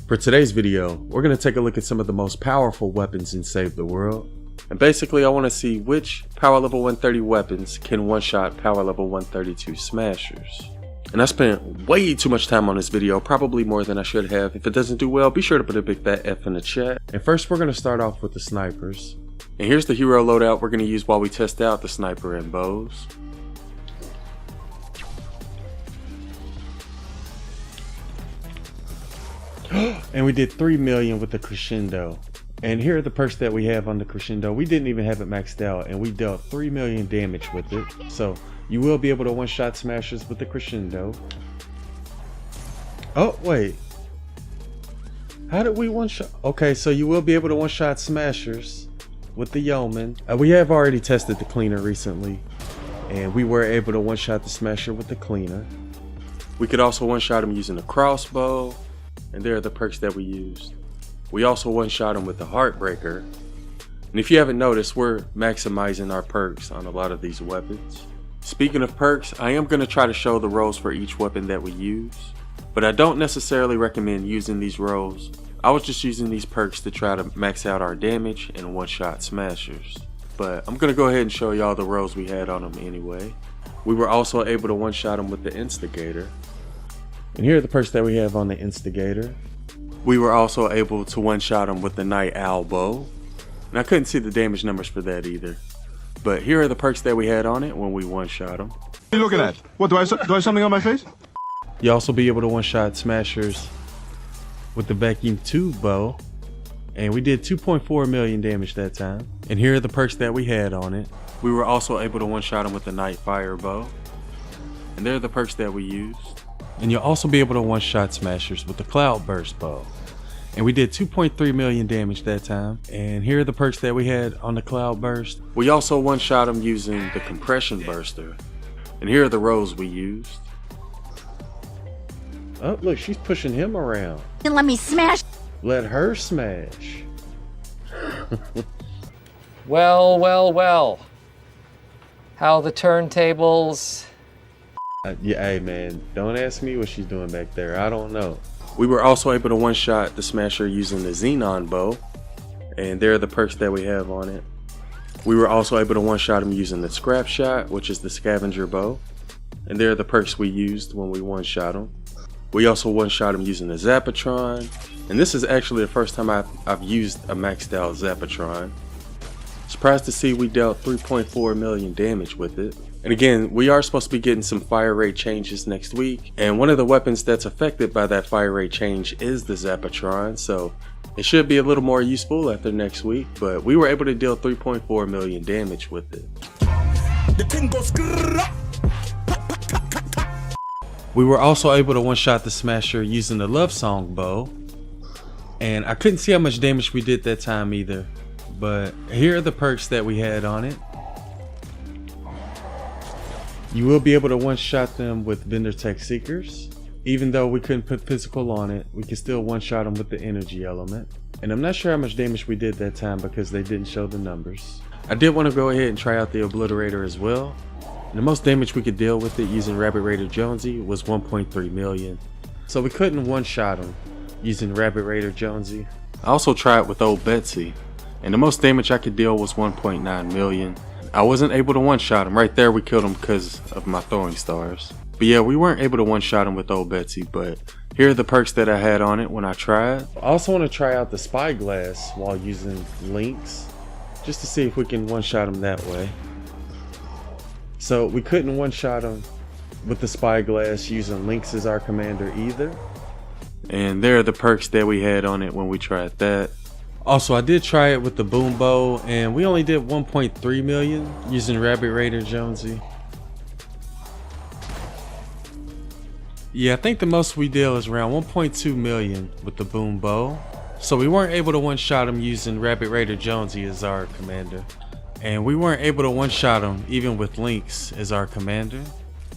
For today's video, we're going to take a look at some of the most powerful weapons in Save the World. And basically I want to see which power level 130 weapons can one-shot power level 132 smashers. And I spent way too much time on this video, probably more than I should have. If it doesn't do well, be sure to put a big fat F in the chat. And first we're going to start off with the snipers. And here's the hero loadout we're going to use while we test out the sniper and bows. And we did 3 million with the crescendo. And here are the perks that we have on the crescendo. We didn't even have it maxed out and we dealt 3 million damage with it. So you will be able to one-shot smashers with the crescendo. Oh wait, how did we one-shot? Okay, so you will be able to one-shot smashers with the yeoman. We have already tested the cleaner recently and we were able to one-shot the smasher with the cleaner. We could also one-shot him using the crossbow. And there are the perks that we used. We also one-shot him with the Heartbreaker. And if you haven't noticed, we're maximizing our perks on a lot of these weapons. Speaking of perks, I am going to try to show the roles for each weapon that we use. But I don't necessarily recommend using these roles. I was just using these perks to try to max out our damage and one-shot smashers. But I'm going to go ahead and show y'all the roles we had on them anyway. We were also able to one-shot him with the Instigator. And here are the perks that we have on the Instigator. We were also able to one-shot him with the Night Owl bow. And I couldn't see the damage numbers for that either. But here are the perks that we had on it when we one-shot him. What are you looking at? What, do I have something on my face? You also be able to one-shot smashers with the Vacuum Tube bow. And we did 2.4 million damage that time. And here are the perks that we had on it. We were also able to one-shot him with the Night Fire bow. And there are the perks that we used. And you'll also be able to one-shot smashers with the Cloudburst bow. And we did 2.3 million damage that time. And here are the perks that we had on the Cloudburst. We also one-shot them using the Compression Burster. And here are the rows we used. Oh, look, she's pushing him around. Then let me smash. Let her smash. Well. How the turntables? Yeah, hey man, don't ask me what she's doing back there. I don't know. We were also able to one-shot the smasher using the Xenon bow. And there are the perks that we have on it. We were also able to one-shot him using the Scrap Shot, which is the scavenger bow. And there are the perks we used when we one-shot him. We also one-shot him using the Zapatron. And this is actually the first time I've used a maxed out Zapatron. Surprised to see we dealt 3.4 million damage with it. And again, we are supposed to be getting some fire rate changes next week. And one of the weapons that's affected by that fire rate change is the Zapatron. So it should be a little more useful after next week. But we were able to deal 3.4 million damage with it. We were also able to one-shot the smasher using the Love Song bow. And I couldn't see how much damage we did that time either. But here are the perks that we had on it. You will be able to one-shot them with Vendor Tech Seekers. Even though we couldn't put physical on it, we can still one-shot them with the energy element. And I'm not sure how much damage we did that time because they didn't show the numbers. I did want to go ahead and try out the Obliterator as well. And the most damage we could deal with it using Rabbit Raider Jonesy was 1.3 million. So we couldn't one-shot him using Rabbit Raider Jonesy. I also tried with Old Betsy. And the most damage I could deal was 1.9 million. I wasn't able to one-shot him. Right there we killed him because of my throwing stars. But yeah, we weren't able to one-shot him with Old Betsy, but here are the perks that I had on it when I tried. I also want to try out the Spyglass while using Lynx, just to see if we can one-shot him that way. So we couldn't one-shot him with the Spyglass using Lynx as our commander either. And there are the perks that we had on it when we tried that. Also, I did try it with the Boom Bow, and we only did 1.3 million using Rabbit Raider Jonesy. Yeah, I think the most we deal is around 1.2 million with the Boom Bow. So we weren't able to one-shot him using Rabbit Raider Jonesy as our commander. And we weren't able to one-shot him even with Lynx as our commander.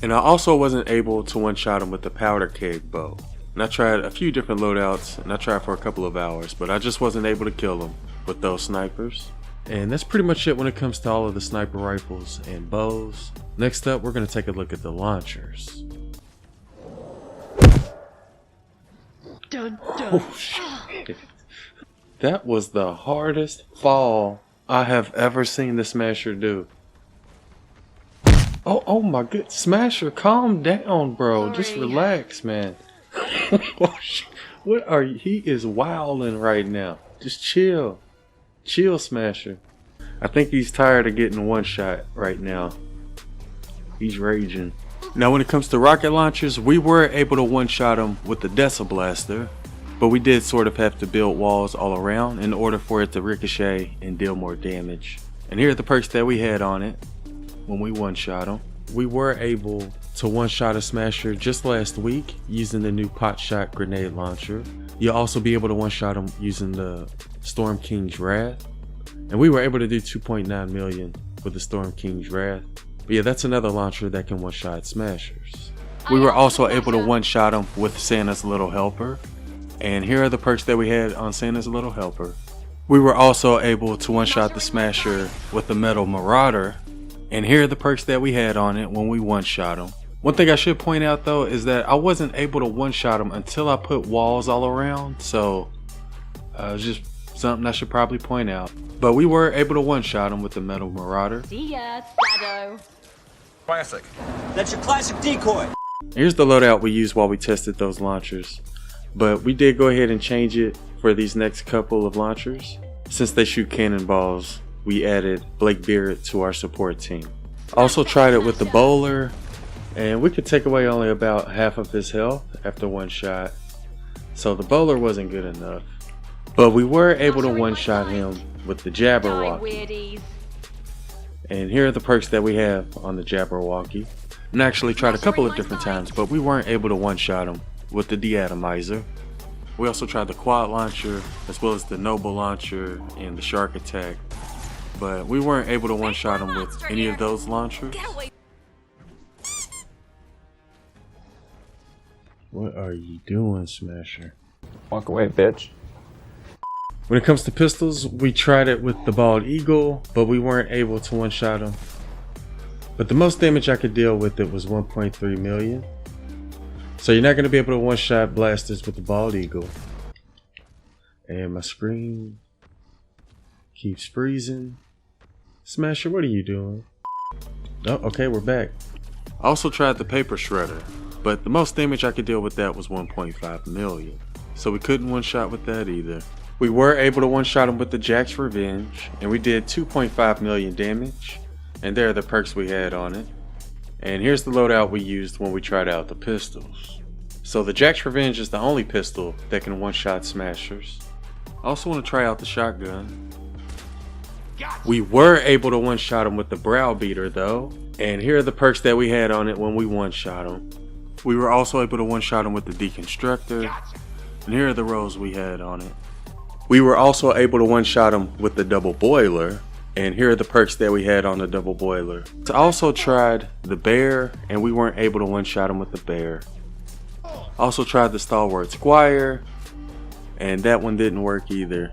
And I also wasn't able to one-shot him with the Powder Keg bow. And I tried a few different loadouts, and I tried for a couple of hours, but I just wasn't able to kill them with those snipers. And that's pretty much it when it comes to all of the sniper rifles and bows. Next up, we're going to take a look at the launchers. Oh shit. That was the hardest fall I have ever seen the Smasher do. Oh my good Smasher, calm down, bro. Sorry. Just relax, man. Oh, shit. What are you? He is wilding right now. Just chill. Chill, Smasher. I think he's tired of getting one shot right now. He's raging. Now when it comes to rocket launchers, we were able to one-shot him with the Dessa Blaster, but we did sort of have to build walls all around in order for it to ricochet and deal more damage. And here are the perks that we had on it when we one-shot him. We were able to one-shot a Smasher just last week using the new pot shot grenade launcher. You'll also be able to one-shot him using the Storm King's Wrath. And we were able to do 2.9 million with the Storm King's Wrath. But yeah, that's another launcher that can one-shot Smashers. We were also able to one-shot him with Santa's Little Helper. And here are the perks that we had on Santa's Little Helper. We were also able to one-shot the Smasher with the Metal Marauder. And here are the perks that we had on it when we one-shot him. One thing I should point out though is that I wasn't able to one-shot him until I put walls all around. So just something I should probably point out. But we were able to one-shot him with the Metal Marauder. See ya, Shadow. Classic. That's your classic decoy. Here's the loadout we used while we tested those launchers. But we did go ahead and change it for these next couple of launchers. Since they shoot cannonballs, we added Blake Beard to our support team. Also tried it with the bowler, and we could take away only about half of his health after one shot. So the bowler wasn't good enough. But we were able to one-shot him with the Jabberwocky. And here are the perks that we have on the Jabberwocky. And I actually tried a couple of different times, but we weren't able to one-shot him with the Deatomizer. We also tried the Quad Launcher, as well as the Noble Launcher and the Shark Attack. But we weren't able to one-shot him with any of those launchers. What are you doing, Smasher? Walk away, bitch. When it comes to pistols, we tried it with the Bald Eagle, but we weren't able to one-shot him. But the most damage I could deal with it was 1.3 million. So you're not going to be able to one-shot blasters with the Bald Eagle. And my screen keeps freezing. Smasher, what are you doing? Oh, okay, we're back. I also tried the Paper Shredder, but the most damage I could deal with that was 1.5 million. So we couldn't one-shot with that either. We were able to one-shot him with the Jack's Revenge, and we did 2.5 million damage. And there are the perks we had on it. And here's the loadout we used when we tried out the pistols. So the Jack's Revenge is the only pistol that can one-shot Smashers. I also want to try out the shotgun. We were able to one-shot him with the Browbeater though. And here are the perks that we had on it when we one-shot him. We were also able to one-shot him with the Deconstructor. And here are the rolls we had on it. We were also able to one-shot him with the Double Boiler. And here are the perks that we had on the Double Boiler. I also tried the Bear, and we weren't able to one-shot him with the Bear. Also tried the Stalwart Squire, and that one didn't work either.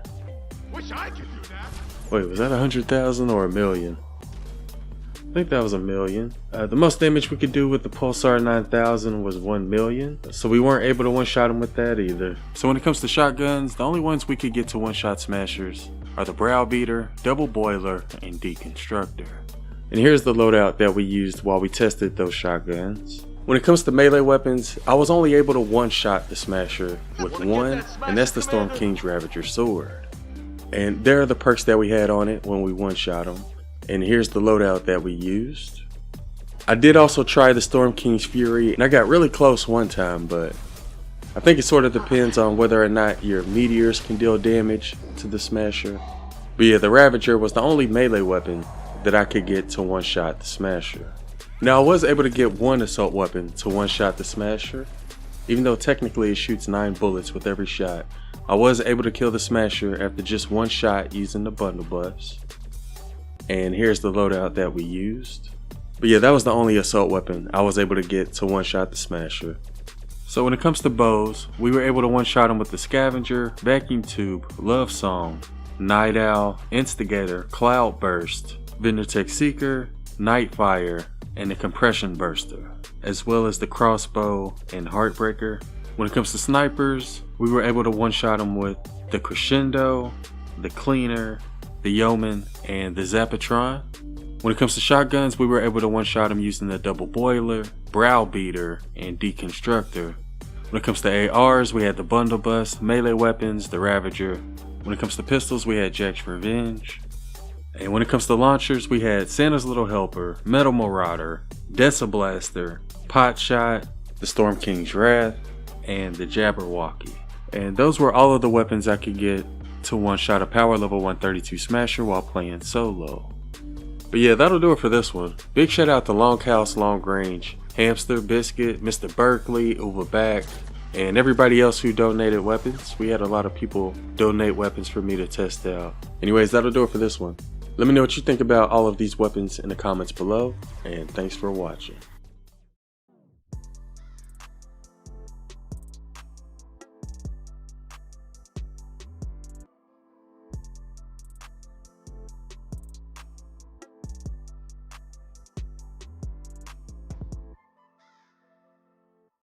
Wish I could do that. Wait, was that 100,000 or a million? I think that was a million. The most damage we could do with the Pulsar 9000 was 1 million. So we weren't able to one-shot him with that either. So when it comes to shotguns, the only ones we could get to one-shot Smashers are the Browbeater, Double Boiler, and Deconstructor. And here's the loadout that we used while we tested those shotguns. When it comes to melee weapons, I was only able to one-shot the Smasher with one, and that's the Storm King's Ravager Sword. And there are the perks that we had on it when we one-shot him. And here's the loadout that we used. I did also try the Storm King's Fury, and I got really close one time, but I think it sort of depends on whether or not your meteors can deal damage to the Smasher. But yeah, the Ravager was the only melee weapon that I could get to one-shot the Smasher. Now I was able to get one assault weapon to one-shot the Smasher. Even though technically it shoots 9 bullets with every shot, I was able to kill the Smasher after just one shot using the bundle bus. And here's the loadout that we used. But yeah, that was the only assault weapon I was able to get to one-shot the Smasher. So when it comes to bows, we were able to one-shot him with the Scavenger, Vacuum Tube, Love Song, Night Owl, Instigator, Cloudburst, Vindertech Seeker, Nightfire, and the Compression Burster, as well as the Crossbow and Heartbreaker. When it comes to snipers, we were able to one-shot them with the Crescendo, the Cleaner, the Yeoman, and the Zapatron. When it comes to shotguns, we were able to one-shot them using the Double Boiler, Browbeater, and Deconstructor. When it comes to ARs, we had the Bundle Bust, melee weapons, the Ravager. When it comes to pistols, we had Jack's Revenge. And when it comes to launchers, we had Santa's Little Helper, Metal Marauder, Desablaster, Pot Shot, the Storm King's Wrath, and the Jabberwocky. And those were all of the weapons I could get to one-shot a power level 132 Smasher while playing solo. But yeah, that'll do it for this one. Big shout out to Longhouse Long Range, Hamster, Biscuit, Mr. Berkeley, Uva Back, and everybody else who donated weapons. We had a lot of people donate weapons for me to test out. Anyways, that'll do it for this one. Let me know what you think about all of these weapons in the comments below, and thanks for watching.